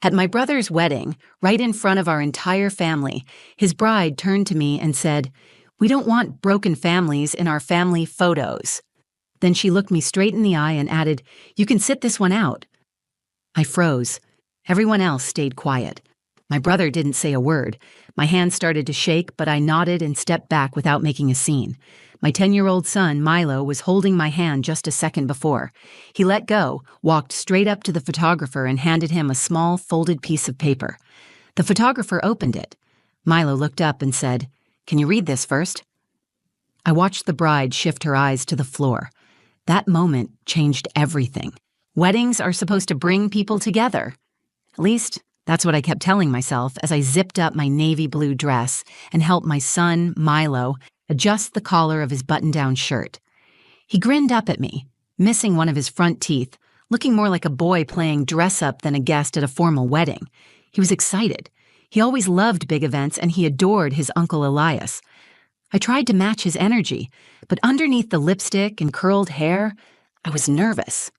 At my brother's wedding, right in front of our entire family, his bride turned to me and said, "We don't want broken families in our family photos." Then she looked me straight in the eye and added, "You can sit this one out." I froze. Everyone else stayed quiet. My brother didn't say a word. My hands started to shake, but I nodded and stepped back without making a scene. My 10-year-old son, Milo, was holding my hand just a second before. He let go, walked straight up to the photographer and handed him a small, folded piece of paper. The photographer opened it. Milo looked up and said, "Can you read this first?" I watched the bride shift her eyes to the floor. That moment changed everything. Weddings are supposed to bring people together. At least, that's what I kept telling myself as I zipped up my navy blue dress and helped my son, Milo, adjust the collar of his button-down shirt. He grinned up at me, missing one of his front teeth, looking more like a boy playing dress-up than a guest at a formal wedding. He was excited. He always loved big events, and he adored his Uncle Elias. I tried to match his energy, but underneath the lipstick and curled hair, I was nervous.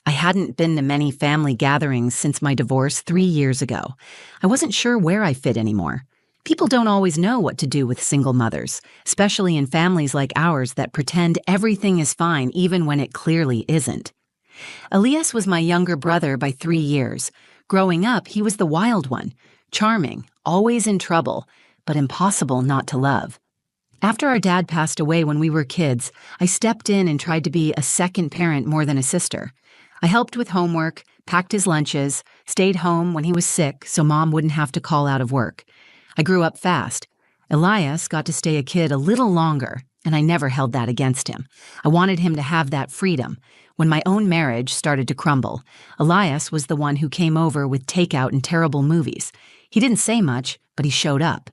I hadn't been to many family gatherings since my divorce 3 years ago. I wasn't sure where I fit anymore. People don't always know what to do with single mothers, especially in families like ours that pretend everything is fine even when it clearly isn't. Elias was my younger brother by 3 years. Growing up, he was the wild one, charming, always in trouble, but impossible not to love. After our dad passed away when we were kids, I stepped in and tried to be a second parent more than a sister. I helped with homework, packed his lunches, stayed home when he was sick so Mom wouldn't have to call out of work. I grew up fast. Elias got to stay a kid a little longer, and I never held that against him. I wanted him to have that freedom. When my own marriage started to crumble, Elias was the one who came over with takeout and terrible movies. He didn't say much, but he showed up.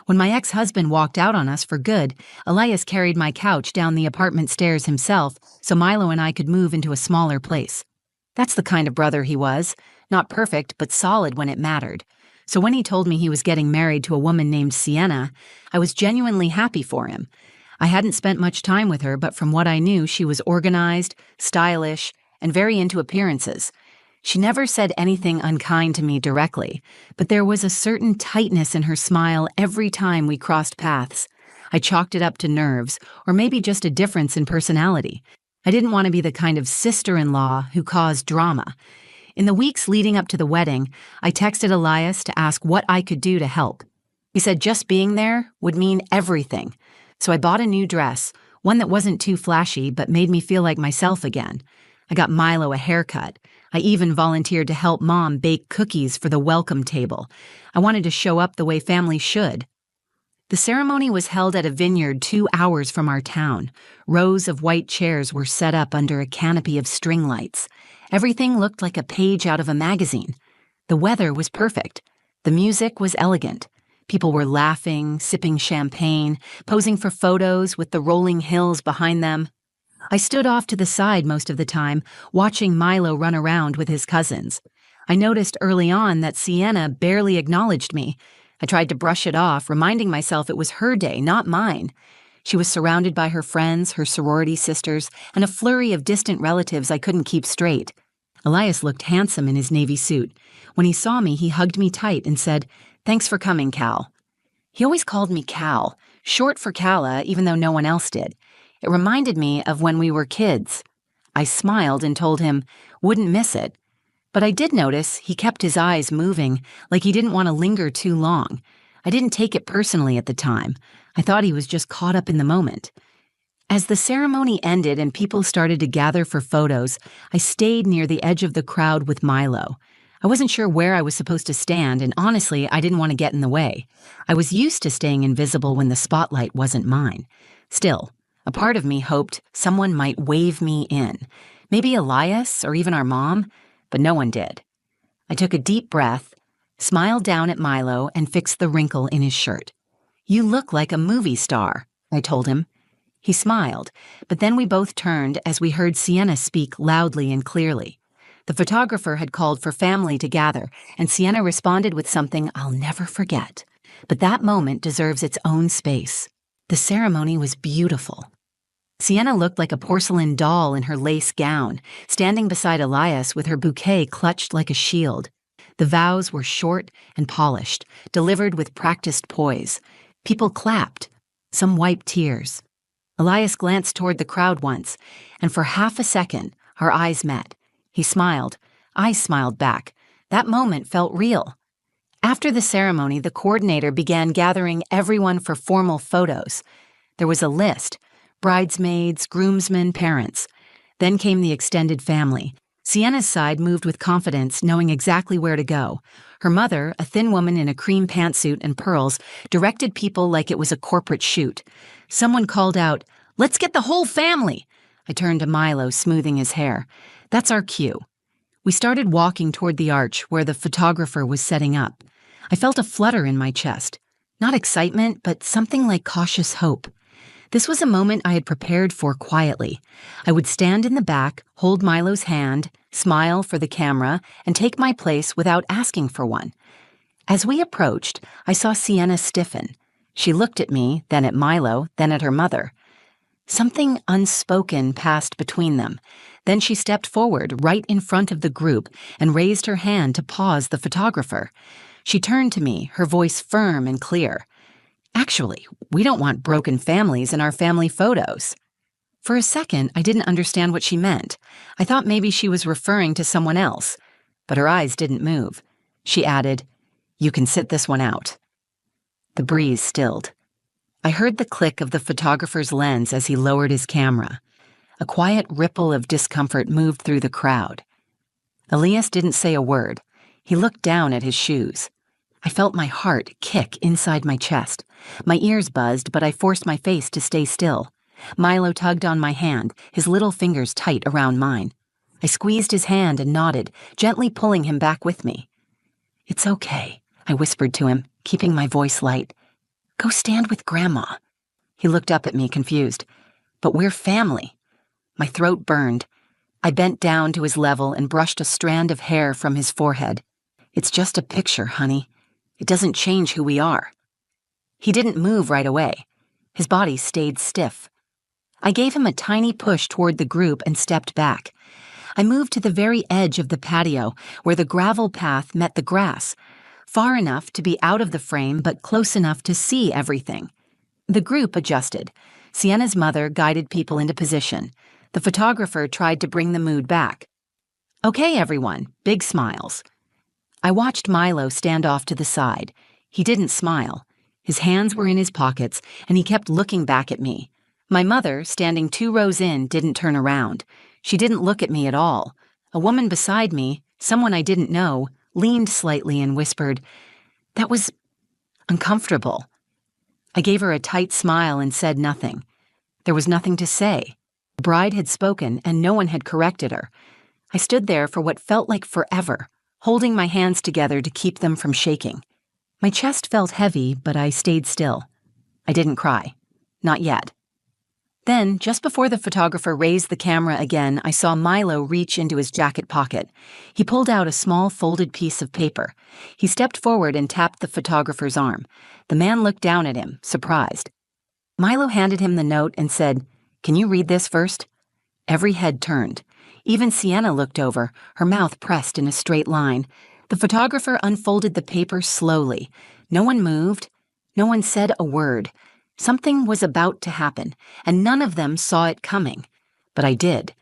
When my ex-husband walked out on us for good, Elias carried my couch down the apartment stairs himself so Milo and I could move into a smaller place. That's the kind of brother he was, not perfect but solid when it mattered. So when he told me he was getting married to a woman named Sienna, I was genuinely happy for him. I hadn't spent much time with her, but from what I knew, she was organized, stylish, and very into appearances. She never said anything unkind to me directly, but there was a certain tightness in her smile every time we crossed paths. I chalked it up to nerves, or maybe just a difference in personality. I didn't want to be the kind of sister-in-law who caused drama. In the weeks leading up to the wedding, I texted Elias to ask what I could do to help. He said just being there would mean everything. So I bought a new dress, one that wasn't too flashy but made me feel like myself again. I got Milo a haircut. I even volunteered to help Mom bake cookies for the welcome table. I wanted to show up the way families should. The ceremony was held at a vineyard 2 hours from our town. Rows of white chairs were set up under a canopy of string lights. Everything looked like a page out of a magazine. The weather was perfect. The music was elegant. People were laughing, sipping champagne, posing for photos with the rolling hills behind them. I stood off to the side most of the time, watching Milo run around with his cousins. I noticed early on that Sienna barely acknowledged me. I tried to brush it off, reminding myself it was her day, not mine. She was surrounded by her friends, her sorority sisters, and a flurry of distant relatives I couldn't keep straight. Elias looked handsome in his navy suit. When he saw me, he hugged me tight and said, "Thanks for coming, Cal." He always called me Cal, short for Calla, even though no one else did. It reminded me of when we were kids. I smiled and told him, wouldn't miss it. But I did notice he kept his eyes moving, like he didn't want to linger too long. I didn't take it personally at the time. I thought he was just caught up in the moment. As the ceremony ended and people started to gather for photos, I stayed near the edge of the crowd with Milo. I wasn't sure where I was supposed to stand, and honestly, I didn't want to get in the way. I was used to staying invisible when the spotlight wasn't mine. Still, a part of me hoped someone might wave me in. Maybe Elias or even our mom, but no one did. I took a deep breath, smiled down at Milo, and fixed the wrinkle in his shirt. "You look like a movie star," I told him. He smiled, but then we both turned as we heard Sienna speak loudly and clearly. The photographer had called for family to gather, and Sienna responded with something I'll never forget. But that moment deserves its own space. The ceremony was beautiful. Sienna looked like a porcelain doll in her lace gown, standing beside Elias with her bouquet clutched like a shield. The vows were short and polished, delivered with practiced poise. People clapped. Some wiped tears. Elias glanced toward the crowd once, and for half a second, our eyes met. He smiled. I smiled back. That moment felt real. After the ceremony, the coordinator began gathering everyone for formal photos. There was a list: bridesmaids, groomsmen, parents. Then came the extended family. Sienna's side moved with confidence, knowing exactly where to go. Her mother, a thin woman in a cream pantsuit and pearls, directed people like it was a corporate shoot. Someone called out, "Let's get the whole family!" I turned to Milo, smoothing his hair. "That's our cue." We started walking toward the arch where the photographer was setting up. I felt a flutter in my chest. Not excitement, but something like cautious hope. This was a moment I had prepared for quietly. I would stand in the back, hold Milo's hand, smile for the camera, and take my place without asking for one. As we approached, I saw Sienna stiffen. She looked at me, then at Milo, then at her mother. Something unspoken passed between them. Then she stepped forward, right in front of the group, and raised her hand to pause the photographer. She turned to me, her voice firm and clear. "Actually, we don't want broken families in our family photos." For a second, I didn't understand what she meant. I thought maybe she was referring to someone else. But her eyes didn't move. She added, "You can sit this one out." The breeze stilled. I heard the click of the photographer's lens as he lowered his camera. A quiet ripple of discomfort moved through the crowd. Elias didn't say a word. He looked down at his shoes. I felt my heart kick inside my chest. My ears buzzed, but I forced my face to stay still. Milo tugged on my hand, his little fingers tight around mine. I squeezed his hand and nodded, gently pulling him back with me. "It's okay," I whispered to him, keeping my voice light. "Go stand with Grandma." He looked up at me, confused. "But we're family." My throat burned. I bent down to his level and brushed a strand of hair from his forehead. "It's just a picture, honey. It doesn't change who we are." He didn't move right away. His body stayed stiff. I gave him a tiny push toward the group and stepped back. I moved to the very edge of the patio where the gravel path met the grass, far enough to be out of the frame but close enough to see everything. The group adjusted. Sienna's mother guided people into position. The photographer tried to bring the mood back. "Okay, everyone," big smiles. I watched Milo stand off to the side. He didn't smile. His hands were in his pockets, and he kept looking back at me. My mother, standing 2 rows in, didn't turn around. She didn't look at me at all. A woman beside me, someone I didn't know, leaned slightly and whispered, "That was uncomfortable." I gave her a tight smile and said nothing. There was nothing to say. The bride had spoken, and no one had corrected her. I stood there for what felt like forever, holding my hands together to keep them from shaking. My chest felt heavy, but I stayed still. I didn't cry. Not yet. Then, just before the photographer raised the camera again, I saw Milo reach into his jacket pocket. He pulled out a small folded piece of paper. He stepped forward and tapped the photographer's arm. The man looked down at him, surprised. Milo handed him the note and said, "Can you read this first?" Every head turned. Even Sienna looked over, her mouth pressed in a straight line. The photographer unfolded the paper slowly. No one moved. No one said a word. Something was about to happen, and none of them saw it coming. But I did,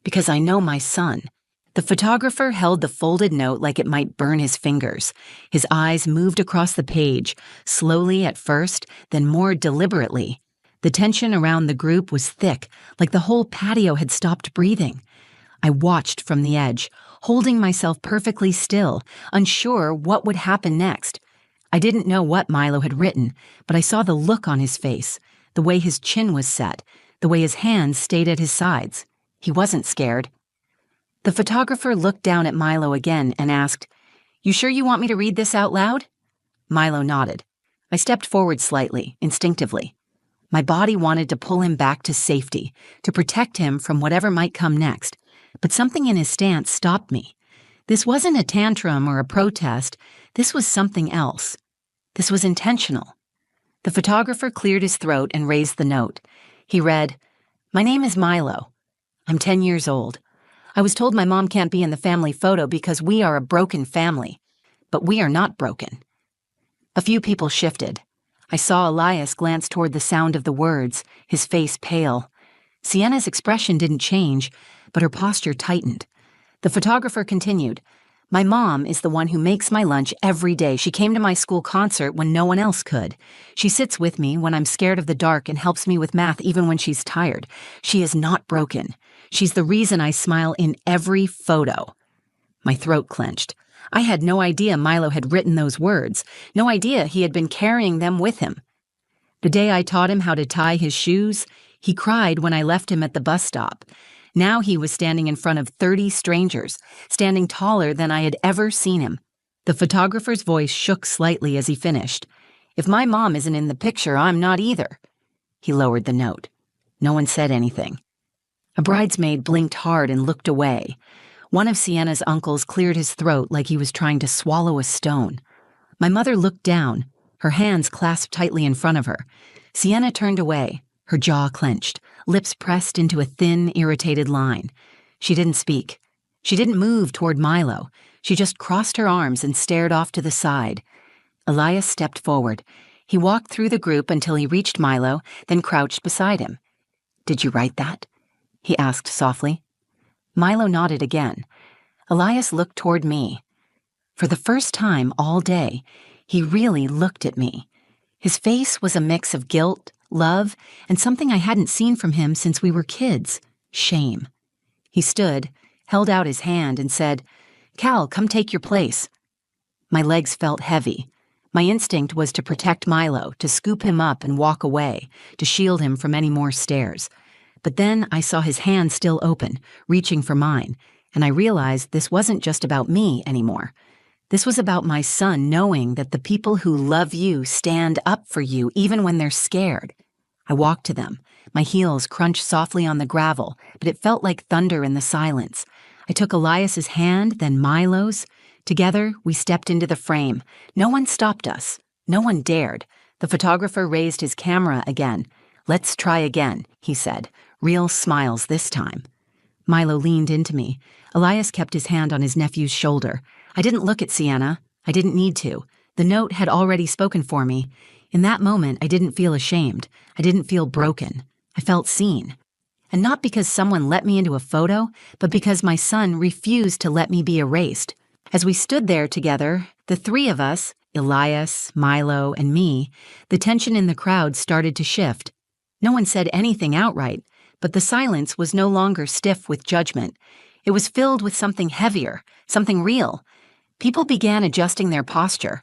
because I know my son. The photographer held the folded note like it might burn his fingers. His eyes moved across the page, slowly at first, then more deliberately. The tension around the group was thick, like the whole patio had stopped breathing. I watched from the edge, holding myself perfectly still, unsure what would happen next. I didn't know what Milo had written, but I saw the look on his face, the way his chin was set, the way his hands stayed at his sides. He wasn't scared. The photographer looked down at Milo again and asked, "You sure you want me to read this out loud?" Milo nodded. I stepped forward slightly, instinctively. My body wanted to pull him back to safety, to protect him from whatever might come next. But something in his stance stopped me. This wasn't a tantrum or a protest. This was something else. This was intentional. The photographer cleared his throat and raised the note. He read, "My name is Milo. I'm 10 years old. I was told my mom can't be in the family photo because we are a broken family. but we are not broken." A few people shifted. I saw Elias glance toward the sound of the words, his face pale. Sienna's expression didn't change, but her posture tightened. The photographer continued, "My mom is the one who makes my lunch every day. She came to my school concert when no one else could. She sits with me when I'm scared of the dark and helps me with math even when she's tired. She is not broken. She's the reason I smile in every photo." My throat clenched. I had no idea Milo had written those words, no idea he had been carrying them with him. The day I taught him how to tie his shoes, he cried when I left him at the bus stop. Now he was standing in front of 30 strangers, standing taller than I had ever seen him. The photographer's voice shook slightly as he finished. "If my mom isn't in the picture, I'm not either." He lowered the note. No one said anything. A bridesmaid blinked hard and looked away. One of Sienna's uncles cleared his throat like he was trying to swallow a stone. My mother looked down, her hands clasped tightly in front of her. Sienna turned away, her jaw clenched, lips pressed into a thin, irritated line. She didn't speak. She didn't move toward Milo. She just crossed her arms and stared off to the side. Elias stepped forward. He walked through the group until he reached Milo, then crouched beside him. "Did you write that?" he asked softly. Milo nodded again. Elias looked toward me. For the first time all day, he really looked at me. His face was a mix of guilt, love, and something I hadn't seen from him since we were kids, shame. He stood, held out his hand, and said, "Cal, come take your place." My legs felt heavy. My instinct was to protect Milo, to scoop him up and walk away, to shield him from any more stares. But then I saw his hand still open, reaching for mine, and I realized this wasn't just about me anymore. This was about my son knowing that the people who love you stand up for you even when they're scared. I walked to them. My heels crunched softly on the gravel, but it felt like thunder in the silence. I took Elias's hand, then Milo's. Together, we stepped into the frame. No one stopped us. No one dared. The photographer raised his camera again. "Let's try again," he said. Real smiles this time. Milo leaned into me. Elias kept his hand on his nephew's shoulder. I didn't look at Sienna. I didn't need to. The note had already spoken for me. In that moment, I didn't feel ashamed. I didn't feel broken. I felt seen. And not because someone let me into a photo, but because my son refused to let me be erased. As we stood there together, the three of us, Elias, Milo, and me, the tension in the crowd started to shift. No one said anything outright, but the silence was no longer stiff with judgment. It was filled with something heavier, something real. People began adjusting their posture.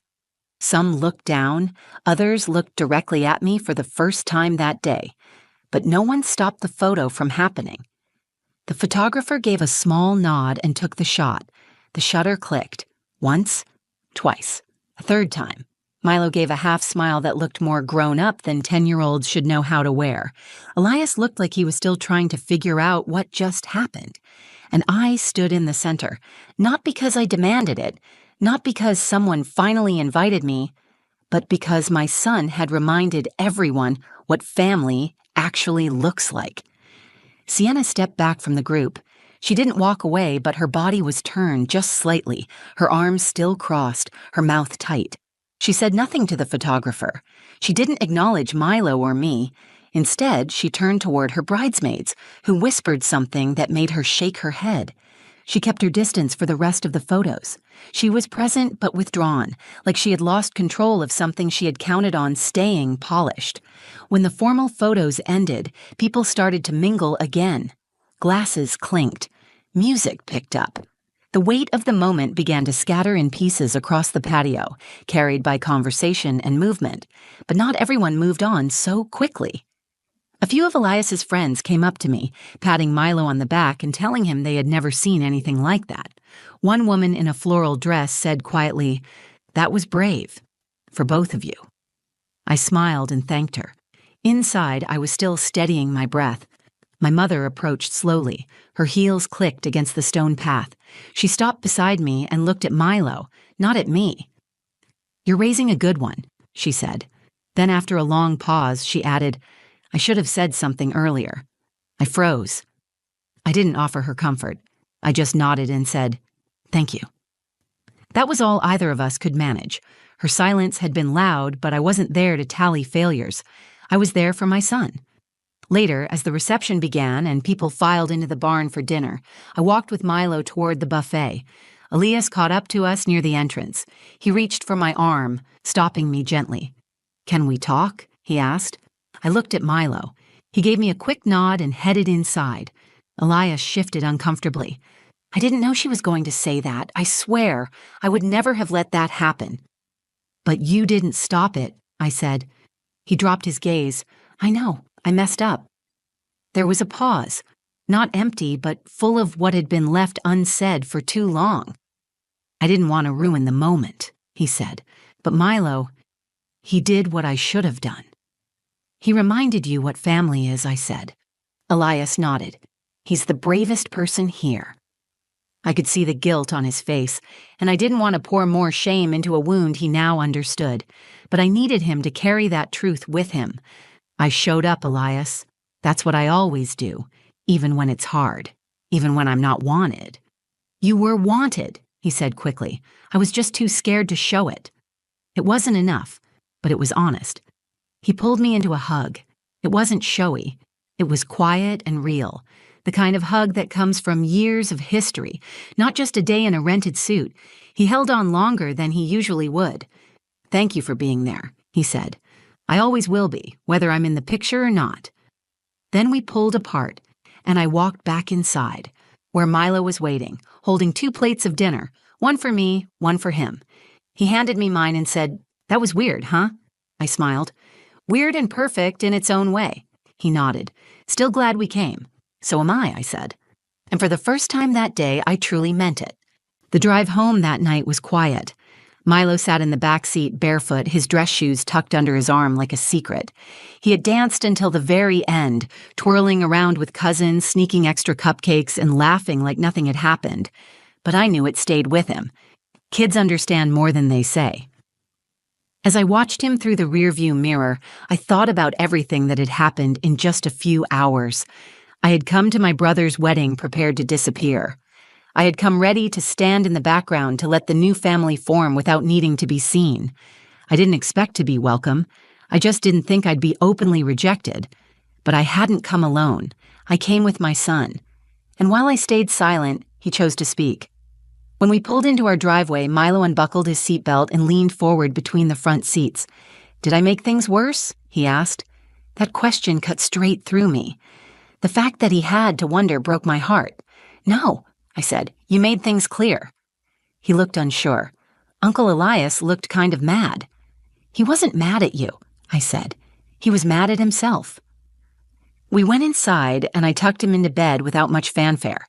Some looked down, others looked directly at me for the first time that day. But no one stopped the photo from happening. The photographer gave a small nod and took the shot. The shutter clicked. Once, twice, a third time. Milo gave a half smile that looked more grown up than 10-year-olds should know how to wear. Elias looked like he was still trying to figure out what just happened. And I stood in the center, not because I demanded it, not because someone finally invited me, but because my son had reminded everyone what family actually looks like. Sienna stepped back from the group. She didn't walk away, but her body was turned just slightly, her arms still crossed, her mouth tight. She said nothing to the photographer. She didn't acknowledge Milo or me. Instead, she turned toward her bridesmaids, who whispered something that made her shake her head. She kept her distance for the rest of the photos. She was present but withdrawn, like she had lost control of something she had counted on staying polished. When the formal photos ended, people started to mingle again. Glasses clinked. Music picked up. The weight of the moment began to scatter in pieces across the patio, carried by conversation and movement. But not everyone moved on so quickly. A few of Elias's friends came up to me, patting Milo on the back and telling him they had never seen anything like that. One woman in a floral dress said quietly, "That was brave. For both of you." I smiled and thanked her. Inside, I was still steadying my breath. My mother approached slowly. Her heels clicked against the stone path. She stopped beside me and looked at Milo, not at me. "You're raising a good one," she said. Then after a long pause, she added, "I should have said something earlier." I froze. I didn't offer her comfort. I just nodded and said, "Thank you." That was all either of us could manage. Her silence had been loud, but I wasn't there to tally failures. I was there for my son. Later, as the reception began and people filed into the barn for dinner, I walked with Milo toward the buffet. Elias caught up to us near the entrance. He reached for my arm, stopping me gently. "Can we talk?" he asked. I looked at Milo. He gave me a quick nod and headed inside. Elias shifted uncomfortably. "I didn't know she was going to say that. I swear, I would never have let that happen." "But you didn't stop it," I said. He dropped his gaze. "I know, I messed up." There was a pause, not empty, but full of what had been left unsaid for too long. "I didn't want to ruin the moment," he said. "But Milo, he did what I should have done." "He reminded you what family is," I said. Elias nodded. "He's the bravest person here." I could see the guilt on his face, and I didn't want to pour more shame into a wound he now understood, but I needed him to carry that truth with him. "I showed up, Elias. That's what I always do, even when it's hard, even when I'm not wanted." "You were wanted," he said quickly. "I was just too scared to show it." It wasn't enough, but it was honest. He pulled me into a hug. It wasn't showy. It was quiet and real, the kind of hug that comes from years of history, not just a day in a rented suit. He held on longer than he usually would. "Thank you for being there," he said. "I always will be, whether I'm in the picture or not." Then we pulled apart, and I walked back inside, where Milo was waiting, holding 2 plates of dinner, one for me, one for him. He handed me mine and said, "That was weird, huh?" I smiled. "Weird and perfect in its own way." He nodded. "Still glad we came." "So am I said. And for the first time that day, I truly meant it. The drive home that night was quiet. Milo sat in the back seat barefoot, his dress shoes tucked under his arm like a secret. He had danced until the very end, twirling around with cousins, sneaking extra cupcakes, and laughing like nothing had happened. But I knew it stayed with him. Kids understand more than they say. As I watched him through the rearview mirror, I thought about everything that had happened in just a few hours. I had come to my brother's wedding prepared to disappear. I had come ready to stand in the background to let the new family form without needing to be seen. I didn't expect to be welcome. I just didn't think I'd be openly rejected. But I hadn't come alone. I came with my son. And while I stayed silent, he chose to speak. When we pulled into our driveway, Milo unbuckled his seatbelt and leaned forward between the front seats. "Did I make things worse?" he asked. That question cut straight through me. The fact that he had to wonder broke my heart. "No," I said. "You made things clear." He looked unsure. Uncle Elias looked kind of mad. "He wasn't mad at you," I said. "He was mad at himself." We went inside, and I tucked him into bed without much fanfare.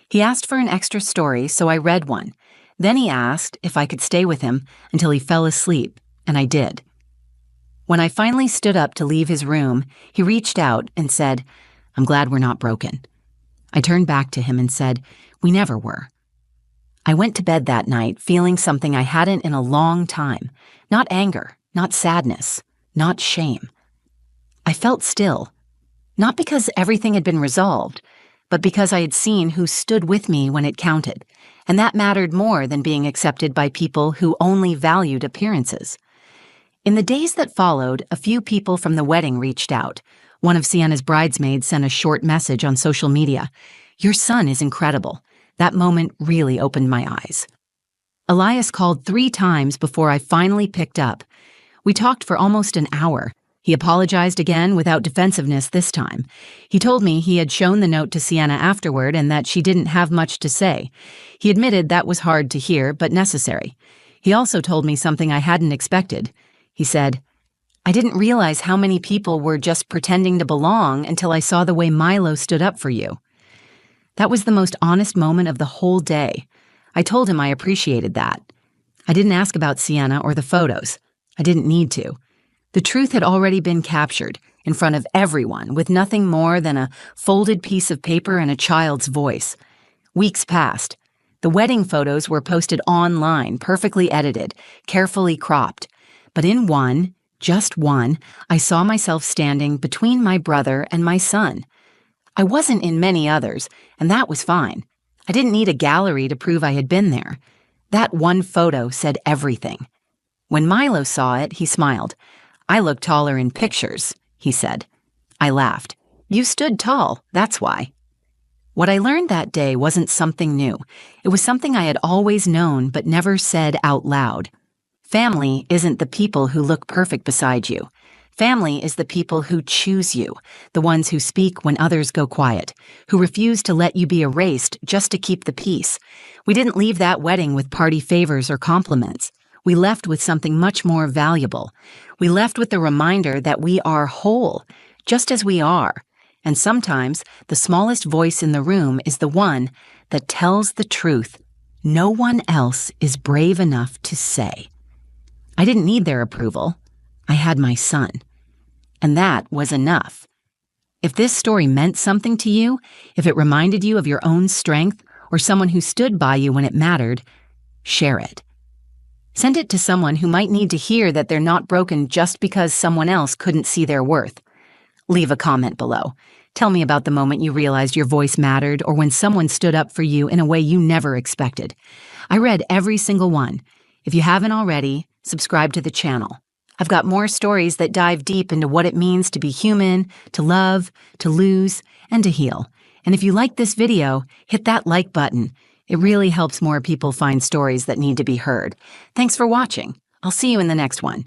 He asked for an extra story, so I read one. Then he asked if I could stay with him until he fell asleep, and I did. When I finally stood up to leave his room, he reached out and said, "I'm glad we're not broken." I turned back to him and said, "We never were." I went to bed that night feeling something I hadn't in a long time. Not anger, not sadness, not shame. I felt still. Not because everything had been resolved, but because I had seen who stood with me when it counted, and that mattered more than being accepted by people who only valued appearances. In the days that followed, a few people from the wedding reached out. One of Sienna's bridesmaids sent a short message on social media. "Your son is incredible." That moment really opened my eyes. Elias called 3 times before I finally picked up. We talked for almost an hour. He apologized again without defensiveness this time. He told me he had shown the note to Sienna afterward and that she didn't have much to say. He admitted that was hard to hear, but necessary. He also told me something I hadn't expected. He said, "I didn't realize how many people were just pretending to belong until I saw the way Milo stood up for you." That was the most honest moment of the whole day. I told him I appreciated that. I didn't ask about Sienna or the photos. I didn't need to. The truth had already been captured, in front of everyone, with nothing more than a folded piece of paper and a child's voice. Weeks passed. The wedding photos were posted online, perfectly edited, carefully cropped. But in one, just one, I saw myself standing between my brother and my son. I wasn't in many others, and that was fine. I didn't need a gallery to prove I had been there. That one photo said everything. When Milo saw it, he smiled. "I look taller in pictures," he said. I laughed. "You stood tall, that's why." What I learned that day wasn't something new. It was something I had always known but never said out loud. Family isn't the people who look perfect beside you. Family is the people who choose you, the ones who speak when others go quiet, who refuse to let you be erased just to keep the peace. We didn't leave that wedding with party favors or compliments. We left with something much more valuable. We left with the reminder that we are whole, just as we are. And sometimes the smallest voice in the room is the one that tells the truth no one else is brave enough to say. I didn't need their approval. I had my son. And that was enough. If this story meant something to you, if it reminded you of your own strength or someone who stood by you when it mattered, share it. Send it to someone who might need to hear that they're not broken just because someone else couldn't see their worth. Leave a comment below. Tell me about the moment you realized your voice mattered or when someone stood up for you in a way you never expected. I read every single one. If you haven't already, subscribe to the channel. I've got more stories that dive deep into what it means to be human, to love, to lose, and to heal. And if you like this video, hit that like button. It really helps more people find stories that need to be heard. Thanks for watching. I'll see you in the next one.